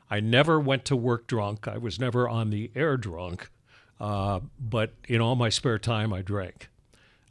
I never went to work drunk. I was never on the air drunk. But in all my spare time, I drank.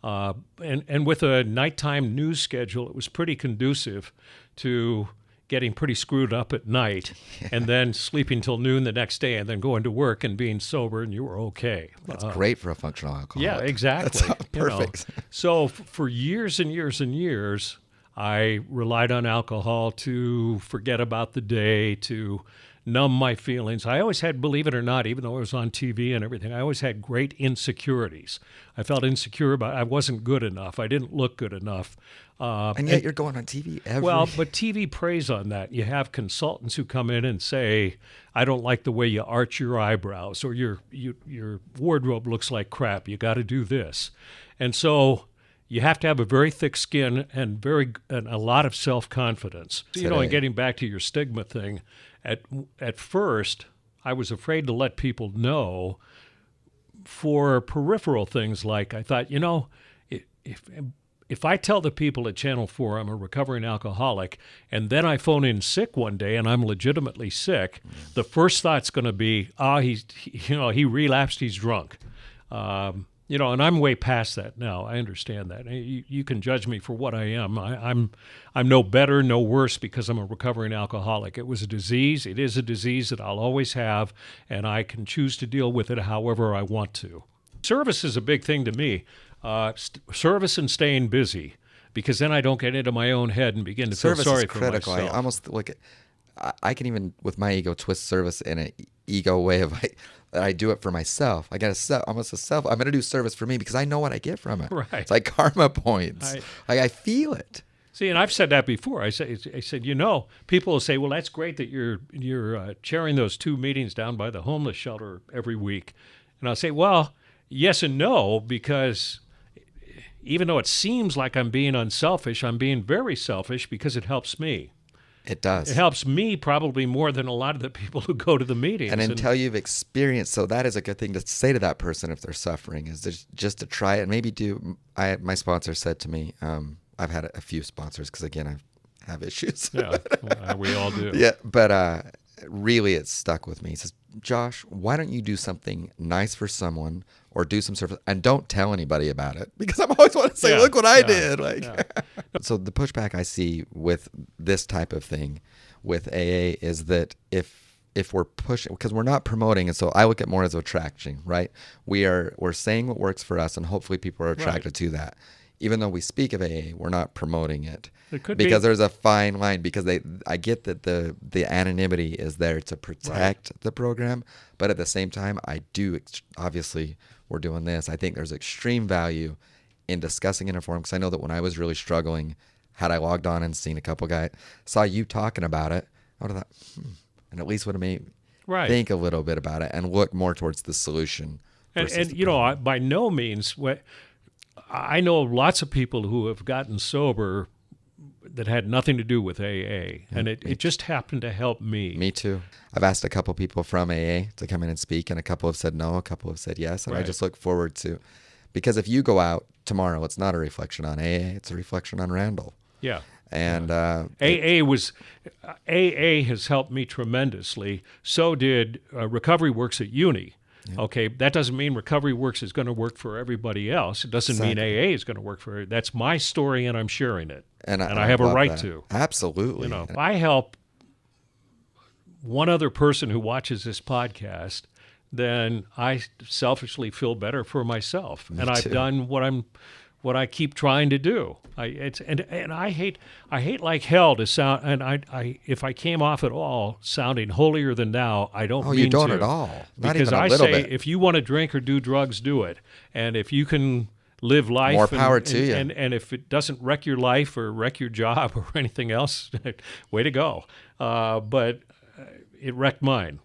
And with a nighttime news schedule, it was pretty conducive to getting pretty screwed up at night and then sleeping till noon the next day and then going to work and being sober, and you were okay. That's great for a functional alcoholic. Yeah, exactly. That's perfect. So for years and years and years, I relied on alcohol to forget about the day, to numb my feelings. I always had, believe it or not, even though I was on TV and everything, I always had great insecurities. I felt insecure about I wasn't good enough. I didn't look good enough. And yet you're going on TV Well, but TV preys on that. You have consultants who come in and say, I don't like the way you arch your eyebrows, or your wardrobe looks like crap. You got to do this. And so you have to have a very thick skin and a lot of self-confidence. And getting back to your stigma thing, at first, I was afraid to let people know for peripheral things like I thought, if I tell the people at Channel 4 I'm a recovering alcoholic and then I phone in sick one day and I'm legitimately sick, the first thought's going to be, he relapsed, he's drunk. And I'm way past that now. I understand that. You can judge me for what I am. I'm no better, no worse because I'm a recovering alcoholic. It was a disease. It is a disease that I'll always have, and I can choose to deal with it however I want to. Service is a big thing to me. Service and staying busy, because then I don't get into my own head and begin to feel sorry for myself. Service is critical. I almost I can even, with my ego, twist service in an ego way of I do it for myself. I got almost a self. I'm going to do service for me because I know what I get from it. Right. It's like karma points. I feel it. See, and I've said that before. I said, people will say, well, that's great that you're chairing those 2 meetings down by the homeless shelter every week. And I'll say, well, yes and no, because even though it seems like I'm being unselfish, I'm being very selfish because it helps me. It does. It helps me probably more than a lot of the people who go to the meetings. And until you've experienced, so that is a good thing to say to that person if they're suffering, is just to try it and maybe do. My sponsor said to me, I've had a few sponsors because, again, I have issues. Yeah, we all do. Yeah, but really it stuck with me. He says, Josh, why don't you do something nice for someone or do some service and don't tell anybody about it? Because I'm always want to say, look what I did. So the pushback I see with this type of thing with AA is that if we're pushing, because we're not promoting, and so I look at more as attraction, right? We're saying what works for us, and hopefully people are attracted to that. Even though we speak of AA, we're not promoting it. It could because there's a fine line, because I get that the anonymity is there to protect the program, but at the same time, I do, obviously, we're doing this. I think there's extreme value in discussing it in a forum, because I know that when I was really struggling, had I logged on and seen a couple guys, saw you talking about it, I would have thought, and at least would have made me think a little bit about it and look more towards the solution. And by no means, I know lots of people who have gotten sober that had nothing to do with AA, and it just happened to help me. Me too. I've asked a couple people from AA to come in and speak, and a couple have said no, a couple have said yes, and I just look forward to, because if you go out tomorrow, it's not a reflection on AA, it's a reflection on Randal. Yeah. And AA has helped me tremendously. So did Recovery Works at Uni. Yeah. Okay, that doesn't mean Recovery Works is going to work for everybody else. It doesn't mean AA is going to work for. That's my story, and I'm sharing it, and I have a right to. Absolutely. If I help one other person who watches this podcast, then I selfishly feel better for myself, and I've done what I keep trying to do. I hate like hell to sound, and if I came off at all sounding holier than thou, I don't mean to. Oh, you don't at all. Not because even a I little say bit. If you want to drink or do drugs, do it. And if you can live life, more power to you. And if it doesn't wreck your life or wreck your job or anything else, way to go. But it wrecked mine.